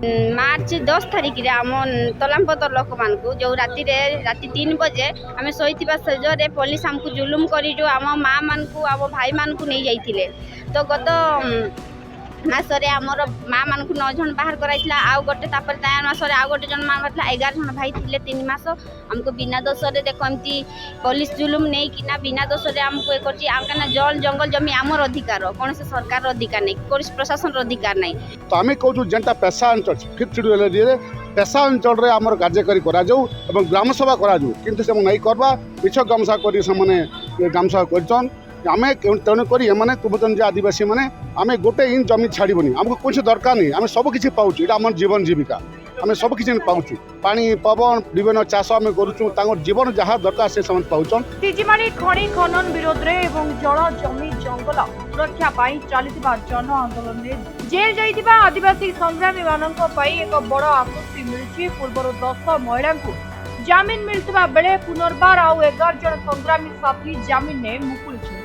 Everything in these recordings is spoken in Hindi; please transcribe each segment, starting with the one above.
मार्च 10 तारिख रे आम तलामपतर लोक मान जो राति 3 बजे आम शोवा सेजरे पुलिस आमको जुलुम कर जो आम माँ मान आम भाई मान नहीं जाइए। तो गत मासरे आमर माँ मान 9 जन बाहर कराइला आउ गोटे तैयार मासरे आउ गोटे जन माँ 11 जन भाई थे 3 मास आमको बिना दोष देख एमती पुलिस जुलुम नहीं कि बिना दोष आमको एक करना जल जंगल जमी आमर अधिकार कौन से सरकार अधिकार नहीं कौन प्रशासन अधिकार नहीं। तो आम कहूँ जेनटा पेशा अंचल 5th शेड्यूल एरिया पेशा अंचल आमर कार्यकारी कराऊ ग्राम सभा कराऊ किंतु से नहीं करवा मिछ गामसा कर गामसा कर आम तेणुक एम तुबचन जे आदिवासी मैंने आम गोटे इंच जमी छाड़बनी आमको कुछ दरकार नहीं आम सब किसी पाऊँ ये आम जीवन जीविका आम सब किसी पाऊँ पानी पवन विभिन्न चाष आम कर जीवन जहाँ दरकार से समय पाऊँ। तिजिमारी खनि खनन विरोध रे एवं जल जमी जंगल सुरक्षा पाई चलिथिबा जन आंदोलन में जेल जाइथिबा आदिवासी संग्रामी माननक पाई एक बड़ आश्वस्ति मिलछि। पूर्व 10 महिला को जामिन मिलथिबा बेले पुनर्बार आउ 11 जन संग्रामी साथी जामिन ने मुकुलिछन्ति।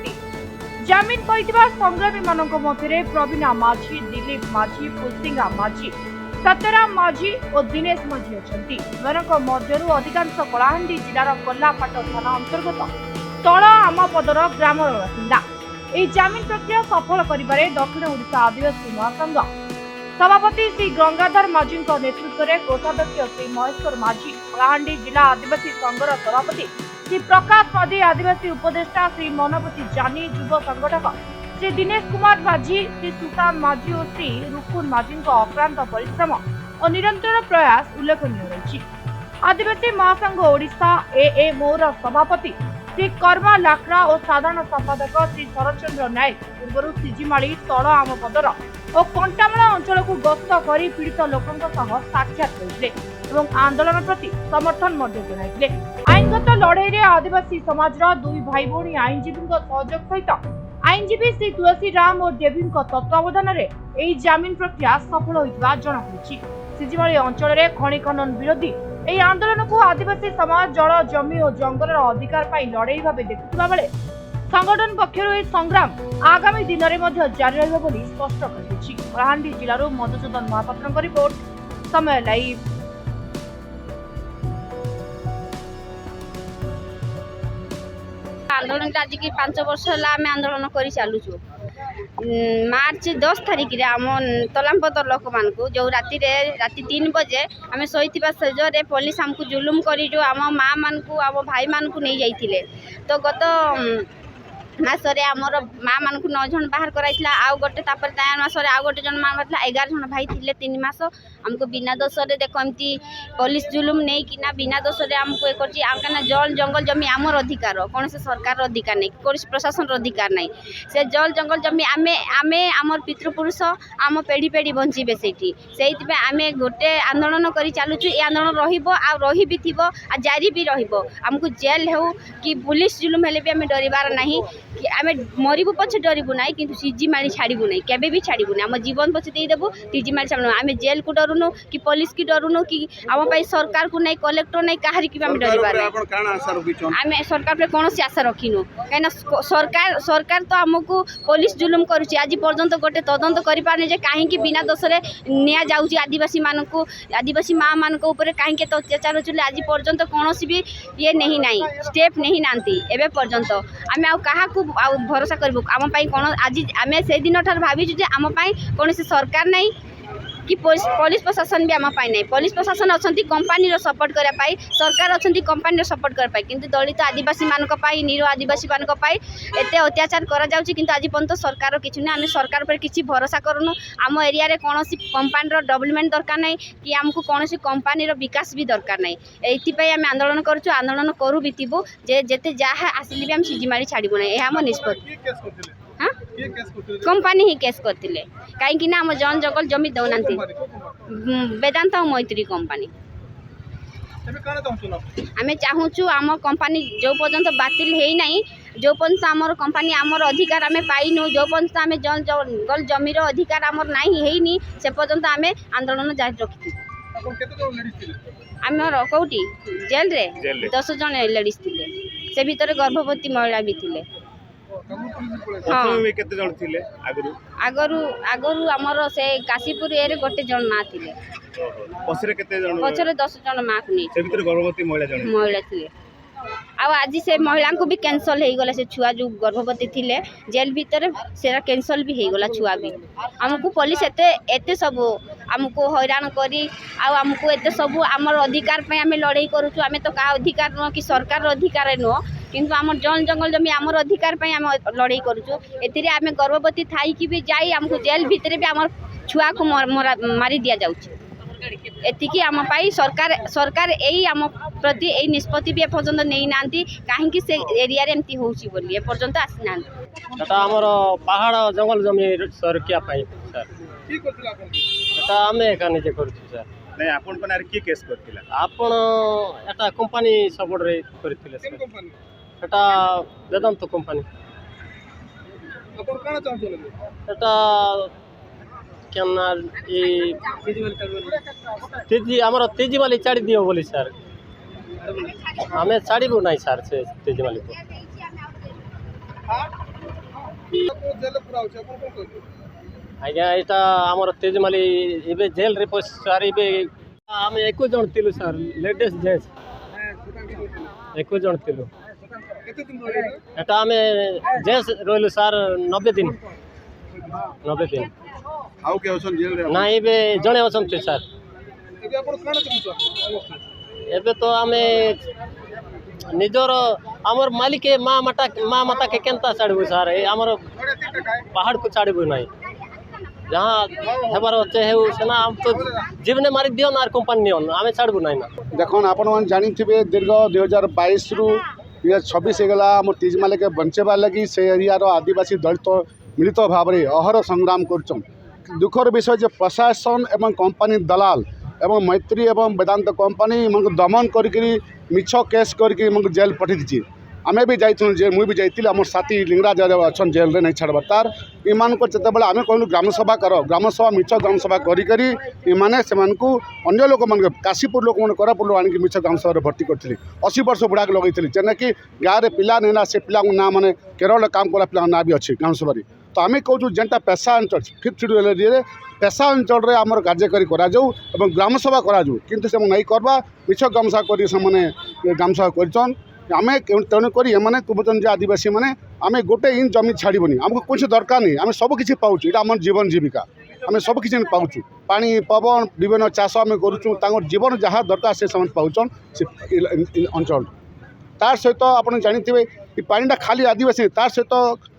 जामिन पाइथिबा संग्रामी माननक मध्यरे प्रवीणा माझी, दिलीप माझी, पुसिंगा माझी, सत्यराम माझी और दिनेश माझी अछंती। एमानक मध्यरु अधिकांश कलाहांडी जिलार कोल्लापाट थाना अंतर्गत तल आमापदर ग्रामर बासिंदा। एही जामिन प्रक्रिया सफल करिबारे दक्षिण ओडिशा आदिवासी महासंघ सभापति श्री गंगाधर माझी नेतृत्व में कोषाध्यक्ष श्री महेश्वर माझी, कलाहांडी जिला आदिवासी संघर सभापति श्री प्रकाश माझी, आदिवासी उपदेष्टा श्री मनपति जानी, युव संगठक श्री दिनेश कुमार माझी, श्री सुशांत माझी और श्री रुकुन माझी अक्लांत परिश्रम और निरंतर प्रयास उल्लेखनीय रही। आदिवासी महासंघ ओडिशा एएमओर सभापति श्री कर्मा लाक्रा और साधारण संपादक श्री शरचंद्र नायक पूर्व तिजिमाली तल आमपदर और कंटामला अंचल को गस्त कर पीड़ित लोकों साक्षात करते आंदोलन प्रति समर्थन जनाइले। आईनगत लड़ाई में आदिवासी समाज दुई भाई भौणी आईनजीवी सहयोग सहित आईनजीवी श्री तुलसी राम और देवी तत्वावधान में जामिन प्रक्रिया सफल होता जनापड़ी। तिजिमाली अंचल में खनि खनन विरोधी यह आंदोलन को आदिवासी समाज जल जमी और जंगल अधिकार पाई लड़ाई भाव देखुवा बेले संगठन पक्षर यह संग्राम आगामी दिन में जारी रही स्पष्ट कर कलाहांडी जिलूर मधुसूदन महापात्र रिपोर्ट, समय लाइव। आंदोलन आज की 5 वर्ष है आम आंदोलन कर चलुचु। मार्च 10 तारिख रे आम तलामपतर लोक मान जो राति 3 बजे आम शोवा सेजरे पुलिस आमको जुलुम कर जो आम माँ मान आम भाई मान नहीं जाइए। तो गत मासरे आमर माँ मान 9 जन बाहर कराइला आउ गोटे तैयार मासरे आउ गोटे जन माँ 11 जन भाई थे 3 मास आमको बिना दोष देख एमती पुलिस जुलुम नहीं कि बिना दोष आमको एक करना जल जंगल जमी आमर अधिकार कौन से सरकार अधिकार नहीं कौन प्रशासन अधिकार नहीं। से जल जंगल जमी आमे आमे आमर पितृपुरुष आम पेढ़ी पेढ़ी बंचे से आम गोटे आंदोलन कर चलुचु। ये आंदोलन रही भी थी जारी भी रमको जेल हो कि पुलिस जुलुम हेले भी आम डरबार नहीं कि आम मरबू पछे डरबू ना कि तिजिमाली छाड़बू ना केबे भी छाड़बू ना आम जीवन पछे देदेबू तिजिमाली छाड़ू आम जेल को डरुनु कि पुलिस की डरुनु कि आम सरकार को नहीं कलेक्टर नहीं कहार की डरबार आम सरकार पे कौन आशा रखिनु कहीं सरकार सरकार तो आमको पुलिस जुलुम करुच्ची आज पर्यंत गोटे तदंत कर कहीं बिना दोष निया जाउची आदिवासी मानू आदिवासी माँ मान कहीं अत्याचार चले आज पर्यंत कौन भी ये नहीं ना स्टेप नहीं नांती एवं पर्यंत आम क्या भरोसा करूँ आम कौन आज आम से दिन ठार भावी आम कौन सरकार नहीं कि पुलिस प्रशासन भी आम ना पुलिस प्रशासन अच्छा कंपानी सपोर्ट करने सरकार अच्छा कंपानी सपोर्ट करने किंतु दलित आदिवासी मानक निर आदिवासी मानक एत अत्याचार करा किंतु आज पर्यंत सरकार किसी ना आम सरकार पर किसी भरोसा करूँ। आम एरिया रे कौन कंपानी डेवलपमेंट दरकार नहीं कि आमको कौन कंपानी विकास भी दरकार नहीं। ये आम आंदोलन करूँ आंदोलन करूँ भी थी जेते जहाँ आसिले भी आम तिजिमाली छाड़बू ना यह आम निष्पत्ति। हाँ कंपानी ही केस करते कहीं आम जन जंगल जमी दौना वेदांत और मैत्री कंपानी आम चाहूँ आम कंपानी जो पर्यंत बातिल है नहीं जो पर्यंत आमर कंपानी आमर अधिकार आम पाइनु जो पर्यंत आम जन जंगल जमीर अधिकार आमर नहीं से पर्यंत आम आंदोलन जारी रखी आमर कौटी जेल रे 10 जन लेडीज थे से भितर गर्भवती महिला भी थे। ପ୍ରଥମେ କେତେ ଜଣ ଥିଲେ ଆଗରୁ? ଆଗରୁ ଆମର ସେ କାଶୀପୁର ଏରେ ଗୋଟେ ଜଣ ମା ଥିଲେ, ପଛରେ କେତେ ଜଣ? ପଛରେ 10 ଜଣ ମାକୁ ନେଇ ସେ ଭିତରେ ଗର୍ଭବତୀ ମହିଳା ଜଣେ। ମହିଳା ଥିଲେ। ଆଉ ଆଜି ସେ ମହିଳାଙ୍କୁ ବି କ୍ୟାନସଲ ହେଇଗଲା, ସେ ଛୁଆ ଯେଉଁ ଗର୍ଭବତୀ ଥିଲେ ଜେଲ୍ ଭିତରେ ସେଟା କ୍ୟାନସଲ ବି ହେଇଗଲା ଛୁଆ ବି। ଆମକୁ ପୋଲିସ ଏତେ ସବୁ ଆମକୁ ହଇରାଣ କରି ଆଉ ଆମକୁ ଏତେ ସବୁ ଆମର ଅଧିକାର ପାଇଁ ଆମେ ଲଢ଼େଇ କରୁଛୁ। ଆମେ ତ କାହା ଅଧିକାର ନୁହଁ କି ସରକାରର ଅଧିକାର ନୁହଁ, କିନ୍ତୁ ଆମର ଜଙ୍ଗଲ ଜମି ଆମର ଅଧିକାର ପାଇଁ ଆମେ ଲଢ଼େଇ କରୁଛୁ। ଏଥିରେ ଆମେ ଗର୍ଭବତୀ ଥାଇକି ବି ଯାଇ ଆମକୁ ଜେଲ୍ ଭିତରେ ବି ଆମର ଛୁଆକୁ ମାରି ଦିଆଯାଉଛି। ଏତିକି ଆମ ପାଇଁ ସରକାର ଏଇ ଆମ ପ୍ରତି ଏଇ ନିଷ୍ପତ୍ତି ବି ଏପର୍ଯ୍ୟନ୍ତ ନେଇନାହାନ୍ତି, କାହିଁକି ସେ ଏରିଆରେ ଏମିତି ହେଉଛି ବୋଲି ଏପର୍ଯ୍ୟନ୍ତ ଆସିନାହାନ୍ତି। এটা আমার পাহাড় জঙ্গল জমি সুরক্ষা পাই স্যার। এটা আমি একা নিজে করছি স্যার। ନାଇଁ ଆପଣଙ୍କ ନାଁରେ କିଏ କେସ୍ କରିଥିଲା? ଆପଣ এটা কোম্পানি সপোর্টরে କରିଥିଲେ স্যার। এটা বেদান্ত কোম্পানি। এটা কেন এই তেজি আমার তেজিমালি ছাড়ি দিও বলি স্যার। আমি ছাড়িবো নাই স্যার সে তেজিমালিকে। আজ্ঞা এটা আমার তেজমালি এবে জেলরে সার এবে আমি 21 জন ଥିଲୁ ସାର୍ ଲେଡିଜ୍ ଜେଣ୍ଟସ୍ 21 জন ଥିଲୁ। এটা ଆମେ ଜେସ୍ ରହିଲୁ ସାର୍ 90 ଦିନ। ଆଉ କିଏ ଅଛନ୍ତି ଜେଲ୍ରେ? ନା ଏବେ ଜଣେ ଅଛନ୍ତି ସାର୍। ଏବେ ତ ଆମେ ନିଜର ଆମର ମାଲିକ ମା ମାତାକେ କେନ୍ତା ଛାଡ଼ିବୁ ସାର୍? ଏ ଆମର ପାହାଡ଼କୁ ଛାଡ଼ିବୁ ନାହିଁ। ଯାହା ହେବାର ଅଛେ ହେଉ ସେନା ଆମ ତ ଜୀବନେ ମାରି ଦିଅନ୍ ଆର୍ କମ୍ପାନୀ ନିଅନ୍, ଆମେ ଛାଡ଼ିବୁ ନାହିଁ ନା। দেখুন আপনার জানিথিবে দীর্ঘ 2022 রু 2026 ହେଇଗଲା ଆମ ତିଜମାଲିକେ ବଞ୍ଚେବାର୍ ଲାଗି ସେ ଏରିଆର ଆଦିବାସୀ ଦଳିତ ମିଳିତ ଭାବରେ ଅହର ସଂଗ୍ରାମ କରୁଛନ୍। ଦୁଃଖର ବିଷୟ ଯେ ପ୍ରଶାସନ ଏବଂ କମ୍ପାନୀ ଦଲାଲ ଏବଂ ମୈତ୍ରୀ ଏବଂ ବେଦାନ୍ତ କମ୍ପାନୀ ଏମାନଙ୍କୁ ଦମନ କରିକିରି ମିଛ କେସ୍ କରିକି ଏମାନଙ୍କୁ ଜେଲ୍ ପଠାଇ ଦେଇଛି। ଆମେ ବି ଯାଇଥିଲୁ ଯେ ମୁଇଁ ବି ଯାଇଥିଲି, ଆମର ସାଥୀ ଲିଙ୍ଗରାଜ ଅଛନ୍ ଜେଲ୍ରେ ନାଇଁ ଛାଡ଼ବାର୍। ତାର୍ ଏମାନଙ୍କୁ ଯେତେବେଳେ ଆମେ କହିଲୁ ଗ୍ରାମସଭା କର, ଗ୍ରାମସଭା ମିଛ ଗ୍ରାମସଭା କରିକରି ଏମାନେ ସେମାନଙ୍କୁ ଅନ୍ୟ ଲୋକମାନଙ୍କୁ କାଶୀପୁର ଲୋକମାନେ କୋରାପୁଟରୁ ଆଣିକି ମିଛ ଗ୍ରାମସଭାରେ ଭର୍ତ୍ତି କରିଥିଲେ। 80 ବର୍ଷ ବୁଢ଼ାକୁ ଲଗେଇଥିଲେ, ଯେନ୍ଟାକି ଗାଁରେ ପିଲା ନେଇ ନା ସେ ପିଲାଙ୍କ ନାଁ ମାନେ କେରଳରେ କାମ କଲା ପିଲାଙ୍କ ନାଁ ବି ଅଛି ଗ୍ରାମସଭାରେ। ତ ଆମେ କହୁଛୁ ଯେନ୍ଟା ପେଶା ଅଞ୍ଚଳ 5th ଶିଡ୍ୟୁଲ୍ ଏରିଆରେ ପେଶା ଅଞ୍ଚଳରେ ଆମର କାର୍ଯ୍ୟକାରୀ କରାଯାଉ ଏବଂ ଗ୍ରାମସଭା କରାଯାଉ, କିନ୍ତୁ ସେମାନେ ନାଇଁ କରବା ମିଛ ଗ୍ରାମସଭା କରି ସେମାନେ ଗ୍ରାମସଭା କରିଛନ୍। ଆମେ ତେଣୁକରି ଏମାନେ କହୁଛନ୍ତି ଯେ ଆଦିବାସୀମାନେ ଆମେ ଗୋଟେ ଇଞ୍ଚ ଜମି ଛାଡ଼ିବୁନି, ଆମକୁ କିଛି ଦରକାର ନାହିଁ, ଆମେ ସବୁ କିଛି ପାଉଛୁ, ଏଇଟା ଆମର ଜୀବନ ଜୀବିକା, ଆମେ ସବୁ କିଛି ପାଉଛୁ। ପାଣି ପବନ ବିଭିନ୍ନ ଚାଷ ଆମେ କରୁଛୁ, ତାଙ୍କର ଜୀବନ ଯାହା ଦରକାର ସେ ସେମାନେ ପାଉଛନ୍ ସେ ଅଞ୍ଚଳ। ତାର୍ ସହିତ ଆପଣ ଜାଣିଥିବେ ଏ ପାଣିଟା ଖାଲି ଆଦିବାସୀ, ତାର୍ ସହିତ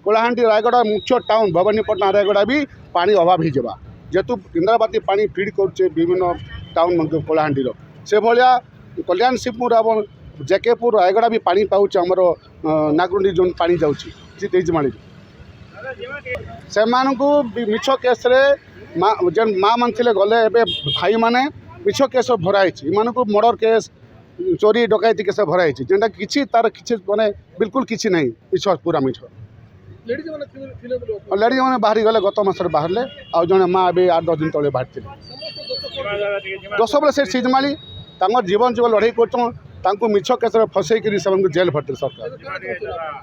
କଳାହାଣ୍ଡି ରାୟଗଡ଼ା ମୁଖ୍ୟ ଟାଉନ୍ ଭବାନୀପାଟଣା ରାୟଗଡ଼ା ବି ପାଣି ଅଭାବ ହେଇଯିବା, ଯେହେତୁ ଇନ୍ଦ୍ରାବତୀ ପାଣି ଫିଡ୍ କରୁଛେ ବିଭିନ୍ନ ଟାଉନ୍ କଳାହାଣ୍ଡିର। ସେଭଳିଆ କଲ୍ୟାଣସିଂହପୁର ଏବଂ ଜେକେପୁର ରାୟଗଡ଼ା ବି ପାଣି ପାଉଛି, ଆମର ନାଗରୁଣ୍ଡି ଯେଉଁ ପାଣି ଯାଉଛି ସେ ତେଜମାଳି। ସେମାନଙ୍କୁ ମିଛ କେସ୍ରେ ଯେନ୍ ମା' ମାନେ ଥିଲେ ଗଲେ, ଏବେ ଭାଇମାନେ ମିଛ କେସ୍ ଭରା ହେଇଛି। ଏମାନଙ୍କୁ ମର୍ଡର କେସ୍ ଚୋରି ଡକାୟତି କେସ୍ ଭରା ହେଇଛି, ଯେନ୍ଟା କିଛି ତାର କିଛି ମାନେ ବିଲକୁଲ କିଛି ନାହିଁ, ମିଛ ପୁରା ମିଛ। ଲେଡ଼ିଜ୍ ମାନେ ବାହାରି ଗଲେ, ଗତ ମାସରେ ବାହାରିଲେ, ଆଉ ଜଣେ ମା' ଏବେ 8-10 ଦିନ ତଳେ ବାହାରିଥିଲେ। ଦଶ ବେଳେ ସେ ସିଜମାଳି ତାଙ୍କର ଜୀବନ ଲଢ଼େଇ କରୁଛନ୍, ତାଙ୍କୁ ମିଛ କେସ୍ରେ ଫସେଇକିରି ସେମାନଙ୍କୁ ଜେଲ୍ ଭର୍ତ୍ତି ସରକାର।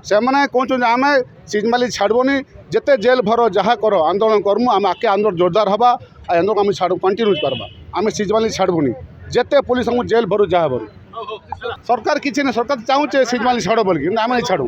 ସେମାନେ କହୁଛନ୍ତି ଆମେ ସିଜମାଲି ଛାଡ଼ିବୁନି, ଯେତେ ଜେଲ୍ ଭର ଯାହା କର ଆନ୍ଦୋଳନ କରମୁ, ଆମେ ଆଗେ ଆନ୍ଦୋଳନ ଜୋରଦାର ହେବା, ଆଉ ଆନ୍ଦୋଳନ ଆମେ କଣ୍ଟିନ୍ୟୁ କରିବା। ଆମେ ସିଜମାଲି ଛାଡ଼ିବୁନି, ଯେତେ ପୋଲିସ ଆମକୁ ଜେଲ୍ ଭରୁ ଯାହା ଭରୁ। ସରକାର କିଛି ନାହିଁ, ସରକାର ଚାହୁଁଛେ ସିଜମାଲି ଛାଡ଼ ବୋଲି, କିନ୍ତୁ ଆମେ ଛାଡ଼ୁ।